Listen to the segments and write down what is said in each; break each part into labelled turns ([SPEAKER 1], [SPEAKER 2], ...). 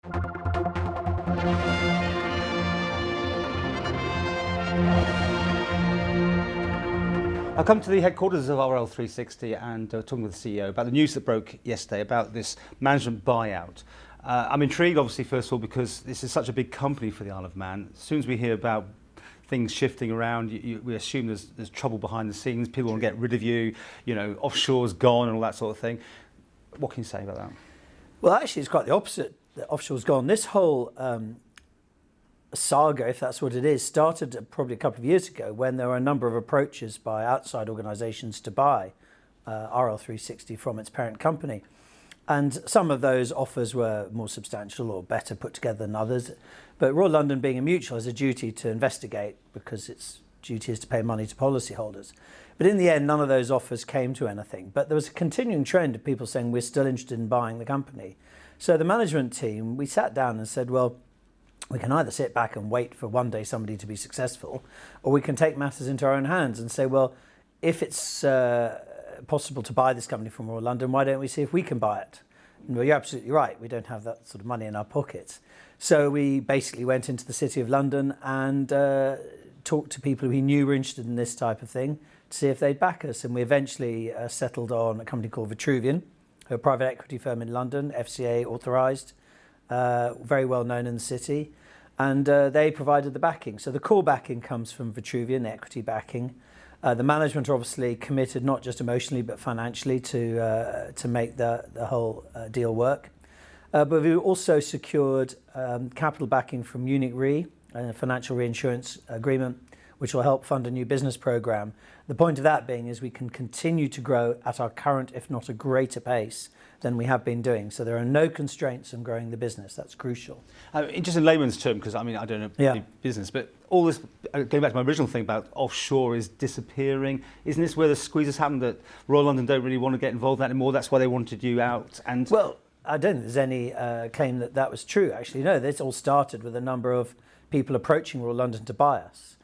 [SPEAKER 1] I've come to the headquarters of RL360 and talking with the CEO about the news that broke yesterday about this management buyout. I'm intrigued, obviously, first of all, because this is such a big company for the Isle of Man. As soon as we hear about things shifting around, we assume there's trouble behind the scenes, people want to get rid of you, offshore's gone and all that sort of thing. What can you say about that?
[SPEAKER 2] Well, actually, it's quite the opposite. The offshore's gone. This whole saga, if that's what it is, started probably a couple of years ago when there were a number of approaches by outside organisations to buy RL360 from its parent company. And some of those offers were more substantial or better put together than others. But Royal London, being a mutual, has a duty to investigate because its duty is to pay money to policyholders. But in the end, none of those offers came to anything. But there was a continuing trend of people saying we're still interested in buying the company. So the management team, we sat down and said, well, we can either sit back and wait for one day somebody to be successful, or we can take matters into our own hands and say, well, if it's possible to buy this company from Royal London, why don't we see if we can buy it? And well, you're absolutely right. We don't have that sort of money in our pockets. So we basically went into the City of London and talked to people who we knew were interested in this type of thing to see if they'd back us. And we eventually settled on a company called Vitruvian, a private equity firm in London, FCA authorised, very well known in the city. And they provided the backing. So the core backing comes from Vitruvian, the equity backing. The management are obviously committed, not just emotionally, but financially to make the whole deal work. But we also secured capital backing from Munich Re, a financial reinsurance agreement, which will help fund a new business program. The point of that being is we can continue to grow at our current, if not a greater pace than we have been doing. So there are no constraints on growing the business. That's crucial.
[SPEAKER 1] Just in layman's terms, because I don't know business, but all this, going back to my original thing about offshore is disappearing. Isn't this where the squeezes happen, that Royal London don't really want to get involved in that anymore? That's why they wanted you out? And
[SPEAKER 2] well, I don't think there's any claim that that was true, actually. No, this all started with a number of people approaching Royal London to buy us.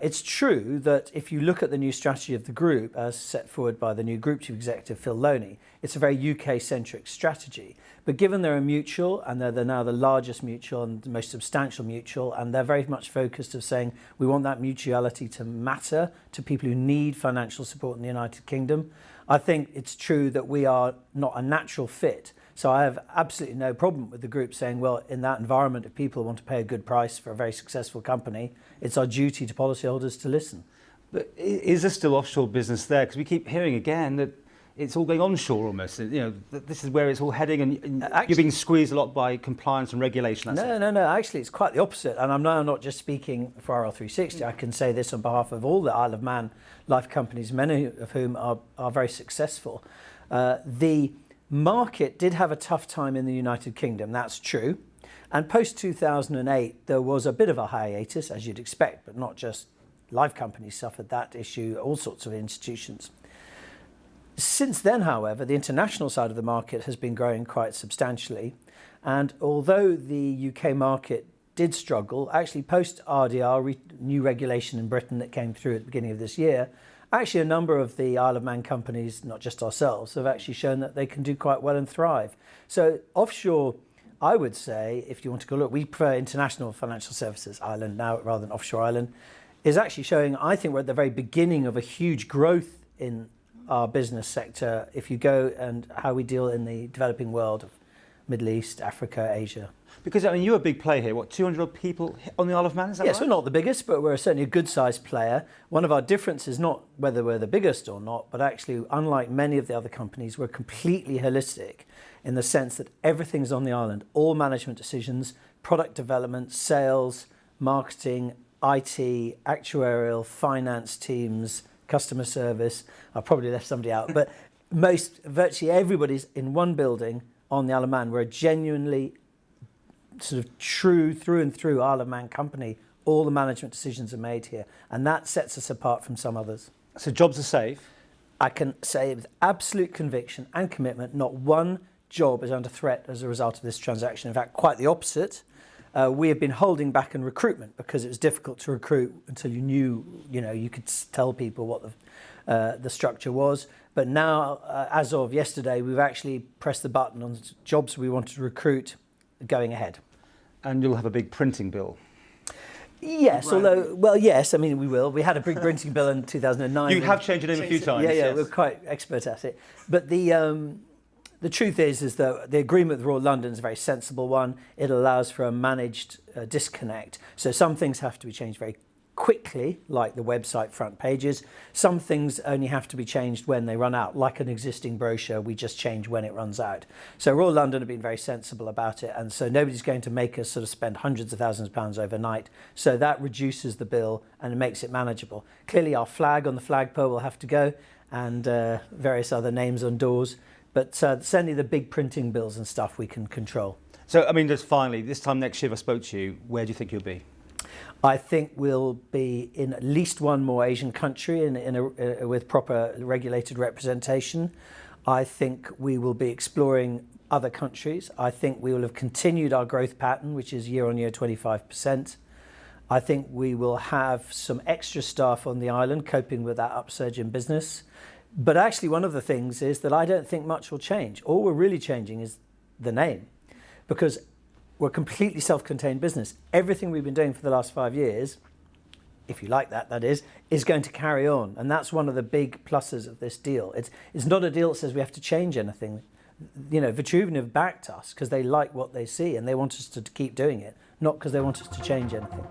[SPEAKER 2] It's true that if you look at the new strategy of the group, as set forward by the new Group Chief Executive, Phil Loney, it's a very UK-centric strategy. But given they're a mutual, and they're now the largest mutual and the most substantial mutual, and they're very much focused of saying we want that mutuality to matter to people who need financial support in the United Kingdom, I think it's true that we are not a natural fit. So I have absolutely no problem with the group saying, well, in that environment, if people want to pay a good price for a very successful company, it's our duty to policyholders to listen.
[SPEAKER 1] But is there still offshore business there? Because we keep hearing again that it's all going onshore almost. This is where it's all heading, and actually, you're being squeezed a lot by compliance and regulation.
[SPEAKER 2] No. Actually, it's quite the opposite. And I'm now not just speaking for RL360. I can say this on behalf of all the Isle of Man life companies, many of whom are very successful. The market did have a tough time in the United Kingdom, that's true. And post-2008, there was a bit of a hiatus, as you'd expect, but not just life companies suffered that issue, all sorts of institutions. Since then, however, the international side of the market has been growing quite substantially. And although the UK market did struggle, actually post-RDR, new regulation in Britain that came through at the beginning of this year, actually a number of the Isle of Man companies, not just ourselves, have actually shown that they can do quite well and thrive. So offshore, I would say, if you want to go look, we prefer international financial services island now rather than offshore island, is actually showing, I think we're at the very beginning of a huge growth in our business sector if you go and how we deal in the developing world of Middle East, Africa, Asia.
[SPEAKER 1] Because you're a big player here. What, 200 people on the Isle of Man? Is that
[SPEAKER 2] yes,
[SPEAKER 1] right?
[SPEAKER 2] We're not the biggest, but we're certainly a good-sized player. One of our differences is not whether we're the biggest or not, but actually, unlike many of the other companies, we're completely holistic in the sense that everything's on the island. All management decisions, product development, sales, marketing, IT, actuarial, finance teams, customer service. I probably left somebody out, but virtually everybody's in one building on the Isle of Man. We're a genuinely sort of true through and through Isle of Man company. All the management decisions are made here, and that sets us apart from some others.
[SPEAKER 1] So jobs are safe?
[SPEAKER 2] I can say with absolute conviction and commitment, not one job is under threat as a result of this transaction. In fact, quite the opposite. We have been holding back in recruitment because it was difficult to recruit until you knew, you could tell people what the structure was. But now, as of yesterday, we've actually pressed the button on jobs we wanted to recruit going ahead.
[SPEAKER 1] And you'll have a big printing bill.
[SPEAKER 2] Yes,
[SPEAKER 1] Right.
[SPEAKER 2] although, well, yes, I mean, we will. We had a big printing bill in 2009.
[SPEAKER 1] You have changed your name a few times.
[SPEAKER 2] Yeah,
[SPEAKER 1] yes.
[SPEAKER 2] we're quite expert at it. But the truth is that the agreement with Royal London is a very sensible one. It allows for a managed disconnect. So some things have to be changed very quickly, like the website front pages. Some things only have to be changed when they run out, like an existing brochure, we just change when it runs out. So Royal London have been very sensible about it, and so nobody's going to make us sort of spend hundreds of thousands of pounds overnight. So that reduces the bill and it makes it manageable. Clearly our flag on the flagpole will have to go, and various other names on doors, but certainly the big printing bills and stuff we can control.
[SPEAKER 1] So, I mean, just finally, this time next year if I spoke to you, where do you think you'll be?
[SPEAKER 2] I think we'll be in at least one more Asian country with proper regulated representation. I think we will be exploring other countries. I think we will have continued our growth pattern, which is year on year 25%. I think we will have some extra staff on the island coping with that upsurge in business. But actually one of the things is that I don't think much will change. All we're really changing is the name, because we're a completely self-contained business. Everything we've been doing for the last 5 years, if you like that is going to carry on. And that's one of the big pluses of this deal. It's not a deal that says we have to change anything. You know, Vitruvian have backed us because they like what they see and they want us to keep doing it, not because they want us to change anything.